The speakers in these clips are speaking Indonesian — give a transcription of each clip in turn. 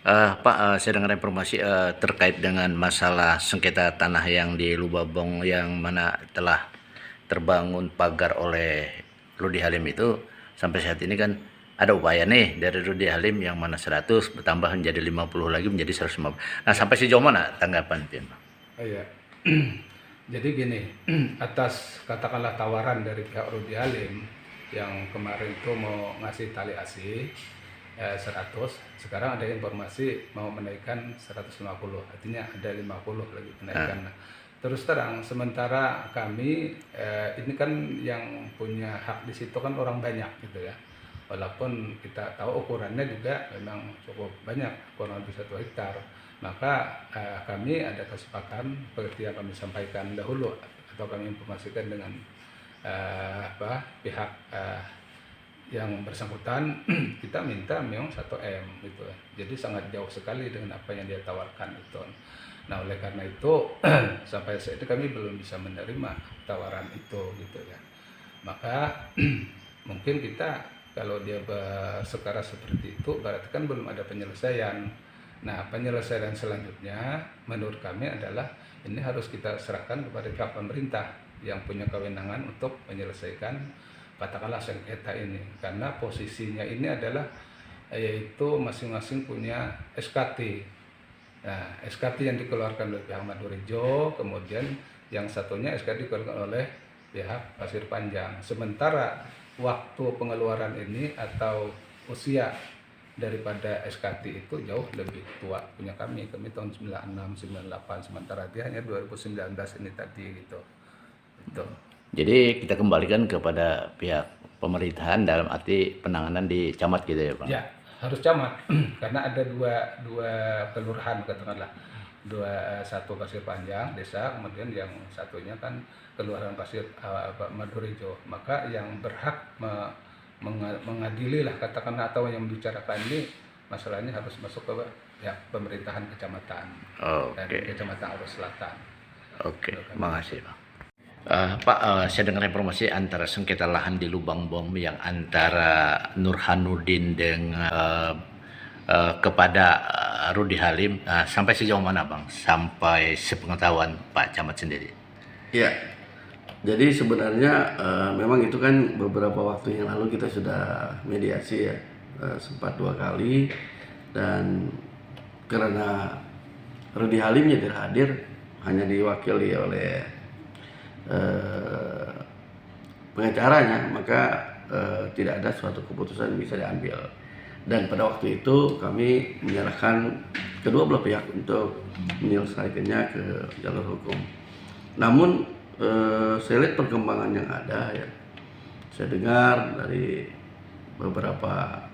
Pak, saya dengar informasi terkait dengan masalah sengketa tanah yang di Lubabong yang mana telah terbangun pagar oleh Rudy Halim itu. Sampai saat ini kan ada upaya nih dari Rudy Halim yang mana 100 bertambah menjadi 50 lagi menjadi 150. Nah, Ya, sampai sejauh mana tanggapan Pian, Pak? iya. Jadi gini, atas katakanlah tawaran dari pihak Rudy Halim yang kemarin itu mau ngasih tali asi 100, sekarang ada informasi mau menaikkan 150, artinya ada 50 lagi kenaikan. Nah, Terus terang, sementara kami ini kan yang punya hak di situ kan orang banyak gitu ya. Walaupun kita tahu ukurannya juga memang cukup banyak, kurang lebih 1 hektar. Maka kami ada kesepakatan seperti yang kami sampaikan dahulu atau kami informasikan dengan pihak yang bersangkutan. Kita minta memang 1 M gitu. Jadi sangat jauh sekali dengan apa yang dia tawarkan itu. Nah, oleh karena itu sampai saat ini kami belum bisa menerima tawaran itu gitu ya. Maka mungkin kita kalau dia sekarang seperti itu berarti kan belum ada penyelesaian. Nah, penyelesaian selanjutnya menurut kami adalah ini harus kita serahkan kepada pihak pemerintah yang punya kewenangan untuk menyelesaikan katakanlah sengketa ini, karena posisinya ini adalah yaitu masing-masing punya SKT. Nah, SKT yang dikeluarkan oleh pihak Madurijo, kemudian yang satunya SKT dikeluarkan oleh pihak Pasir Panjang. Sementara waktu pengeluaran ini atau usia daripada SKT itu jauh lebih tua punya kami tahun 96, 98, sementara dia hanya 2019 ini tadi gitu. Itu. jadi kita kembalikan kepada pihak pemerintahan dalam arti penanganan di camat gitu ya, Pak? Ya, harus camat karena ada dua kelurahan katakanlah. Satu Pasir Panjang desa, kemudian yang satunya kan kelurahan Pasir Madurijo. Maka yang berhak mengadili lah katakanlah atau yang membicarakan ini masalahnya harus masuk ke pemerintahan kecamatan dan Oke, kecamatan Arus Selatan. oke, Itu kan. makasih, Pak. Pak, saya dengar informasi antara sengketa lahan di Lubang Bom yang antara Nur Hanudin dengan kepada Rudy Halim, sampai sejauh mana, Bang? Sampai sepengetahuan Pak Camat sendiri. Ya, jadi sebenarnya memang itu kan beberapa waktu yang lalu kita sudah mediasi ya, sempat 2 kali, dan karena Rudy Halimnya tidak hadir, hanya diwakili oleh pengacaranya, maka tidak ada suatu keputusan yang bisa diambil. Dan pada waktu itu kami menyerahkan kedua belah pihak untuk menyelesaikannya ke jalur hukum. Namun saya lihat perkembangan yang ada ya, saya dengar dari beberapa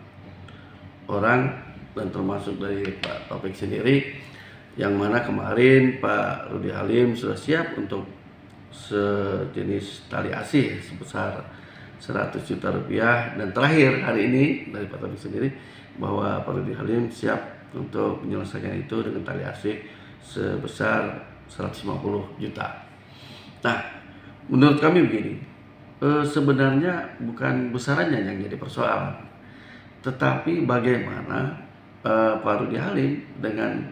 orang dan termasuk dari Pak Taufik sendiri, yang mana kemarin Pak Rudy Halim sudah siap untuk sejenis tali asi sebesar 100 juta rupiah, dan terakhir hari ini dari Pak Taufik sendiri bahwa Pak Rudy Halim siap untuk menyelesaikan itu dengan tali asi sebesar 150 juta. Nah, menurut kami begini, sebenarnya bukan besarannya yang jadi persoalan, tetapi bagaimana Pak Rudy Halim dengan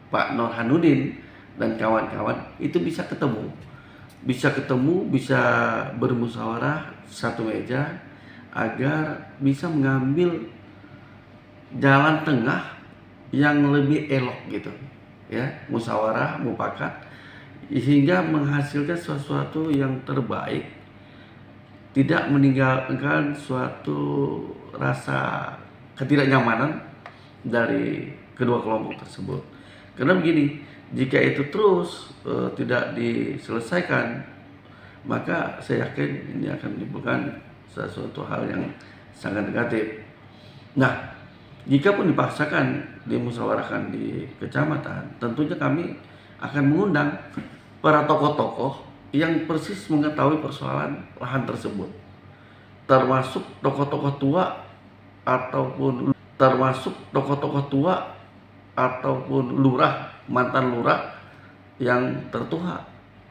Pak Nur Hanudin dan kawan-kawan itu bisa ketemu, bisa bermusyawarah satu meja agar bisa mengambil jalan tengah yang lebih elok gitu ya, musyawarah mufakat hingga menghasilkan sesuatu yang terbaik, tidak meninggalkan suatu rasa ketidaknyamanan dari kedua kelompok tersebut. Karena begini, jika itu terus tidak diselesaikan, maka saya yakin ini akan menimbulkan sesuatu hal yang sangat negatif. Nah, jika pun dipaksakan dimusyawarahkan di kecamatan, tentunya kami akan mengundang para tokoh-tokoh yang persis mengetahui persoalan lahan tersebut, termasuk tokoh-tokoh tua ataupun lurah, mantan lurah yang tertua,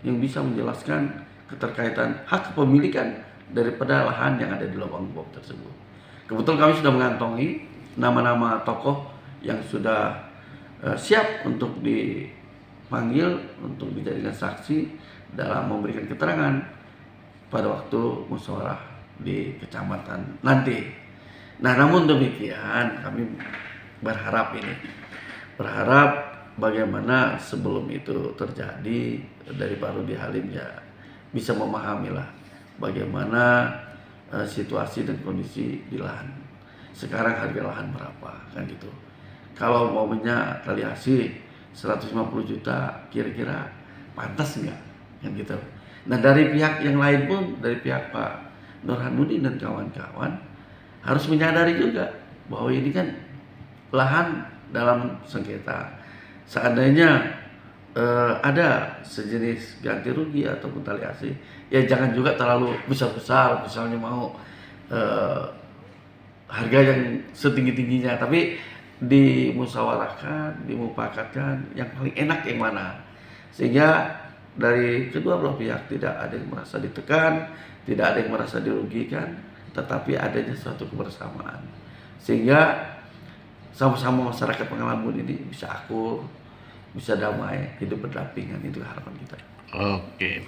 yang bisa menjelaskan keterkaitan hak kepemilikan daripada lahan yang ada di Lubang Bom tersebut. Kebetulan kami sudah mengantongi nama-nama tokoh yang sudah siap untuk dipanggil untuk dijadikan saksi dalam memberikan keterangan pada waktu musyawarah di kecamatan nanti. Nah, namun demikian kami berharap bagaimana sebelum itu terjadi dari Pak Rudi Halim ya bisa memahamilah bagaimana situasi dan kondisi di lahan. Sekarang harga lahan berapa kan gitu. Kalau maunya Taliasi 150 juta kira-kira pantas nggak kan gitu. Nah, dari pihak yang lain pun, dari pihak Pak Nurhanuddin dan kawan-kawan harus menyadari juga bahwa ini kan lahan dalam sengketa. Seandainya ada sejenis ganti rugi ataupun taliasi, ya jangan juga terlalu besar-besar, misalnya mau harga yang setinggi-tingginya, tapi dimusyawarahkan, dimupakatkan yang paling enak yang mana, sehingga dari kedua belah pihak tidak ada yang merasa ditekan, tidak ada yang merasa dirugikan, tetapi adanya suatu kebersamaan, sehingga sama-sama masyarakat Pangalamun ini bisa akur, bisa damai, hidup berdampingan. Itu harapan kita. Oke,